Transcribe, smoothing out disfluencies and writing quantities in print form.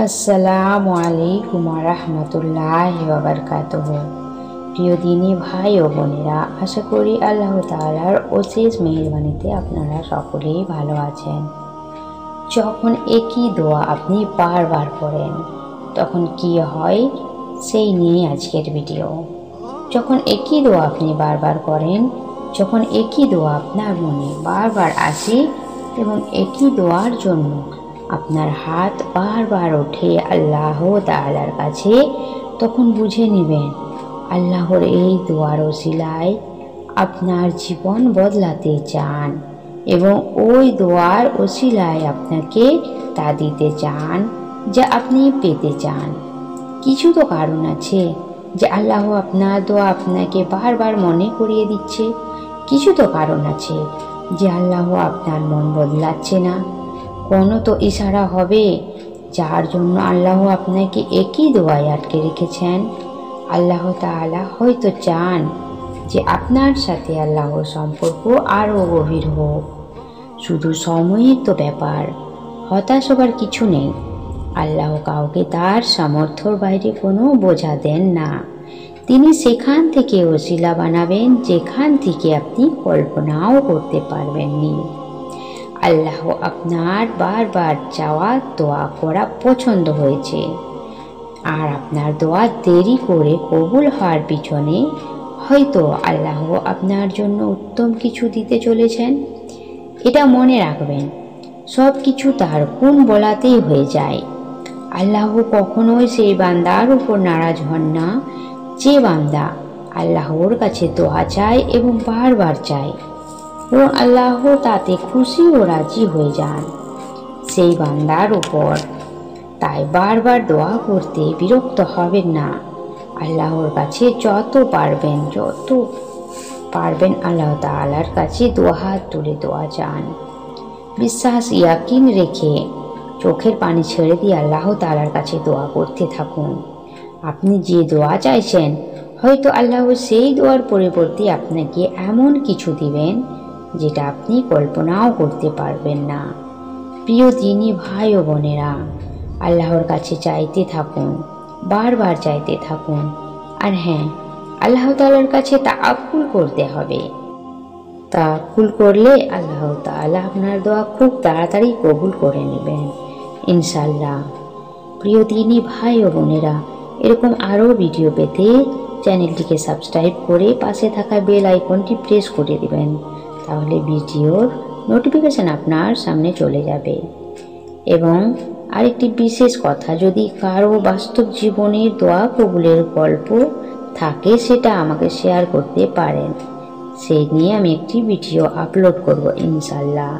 আসসালামু আলাইকুম ওয়া রাহমাতুল্লাহি ওয়া বারাকাতুহু। প্রিয় দিনী ভাই ও বোনেরা, আশা করি আল্লাহ তাআলার অশেষ মেহেরবানিতে আপনারা সকলেই ভালো আছেন। যখন একই দোয়া আপনি বারবার করেন তখন কি হয় সেই নিয়ে আজকের ভিডিও। যখন একই দোয়া আপনি বারবার করেন, যখন একই দোয়া আপনার মনে বারবার আসে এবং একই দোয়ার জন্য আপনার হাত বারবার ওঠে আল্লাহ তাআলার কাছে, তখন বুঝে নেবেন আল্লাহর এই দোয়ার ওসিলায় আপনার জীবন বদলাতে চান এবং ওই দোয়ার ওসিলায় আপনাকে তা দিতে চান যা আপনি পেতে চান। কিছু তো কারণ আছে যে আল্লাহ আপনার দোয়া আপনাকে বারবার মনে করিয়ে দিচ্ছে। কিছু তো কারণ আছে যে আল্লাহ আপনার মন বদলাচ্ছে না। কোনো তো ইশারা হবে যার জন্য আল্লাহ আপনাকে একই দোয়ায় আটকে রেখেছেন। আল্লাহ তাআলা হয়তো চান যে আপনার সাথে আল্লাহর সম্পর্ক আরও গভীর হোক। শুধু সময়ের তো ব্যাপার, হতাশ হবার কিছু নেই। আল্লাহ কাউকে তার সামর্থ্যর বাইরে কোনো বোঝা দেন না। তিনি সেখান থেকে ওসিলা বানাবেন যেখান থেকে আপনি কল্পনাও করতে পারবেননি। আল্লাহ আপনার বারবার চাওয়া দোয়া করা পছন্দ হয়েছে, আর আপনার দোয়া দেরি করে কবুল হওয়ার পিছনে হয়তো আল্লাহ আপনার জন্য উত্তম কিছু দিতে চলেছেন। এটা মনে রাখবেন, সব কিছু তার গুণ বলাতেই হয়ে যায়। আল্লাহ কখনোই সেই বান্দার উপর নারাজ হন না যে বান্দা আল্লাহর কাছে দোয়া চায় এবং বারবার চায়, এবং আল্লাহ তাতে খুশি ও রাজি হয়ে যান সেই বান্দার উপর। তাই বারবার দোয়া করতে বিরক্ত হবেন না। আল্লাহর কাছে যত পারবেন আল্লাহ তাআলার কাছে হাত তুলে দোয়া চান। বিশ্বাস ইয়াকিন রেখে চোখের পানি ছেড়ে দিয়ে আল্লাহ তাআলার কাছে দোয়া করতে থাকুন। আপনি যে দোয়া চাইছেন, হয়তো আল্লাহ সেই দোয়ার পরিবর্তে আপনাকে এমন কিছু দিবেন যেটা আপনি কল্পনাও করতে পারবেন না। প্রিয় দিনী ভাই ও বোনেরা, আল্লাহর কাছে চাইতে থাকুন, বারবার চাইতে থাকুন। আর হ্যাঁ, আল্লাহ তাআলার কাছে তাআক্কুল করতে হবে। তাআক্কুল করলে আল্লাহ তাআলা আপনার দোয়া খুব তাড়াতাড়ি কবুল করে নেবেন ইনশাআল্লাহ। প্রিয় দিনী ভাই ও বোনেরা, এরকম আরও ভিডিও পেতে চ্যানেলটিকে সাবস্ক্রাইব করে পাশে থাকা বেল আইকনটি প্রেস করে দিবেন, তাহলে ভিডিওর নোটিফিকেশান আপনার সামনে চলে যাবে। এবং আরেকটি বিশেষ কথা, যদি কারো বাস্তব জীবনের দোয়া কবুলের গল্প থাকে সেটা আমাকে শেয়ার করতে পারেন। সেই নিয়ে আমি একটি ভিডিও আপলোড করব ইনশাআল্লাহ।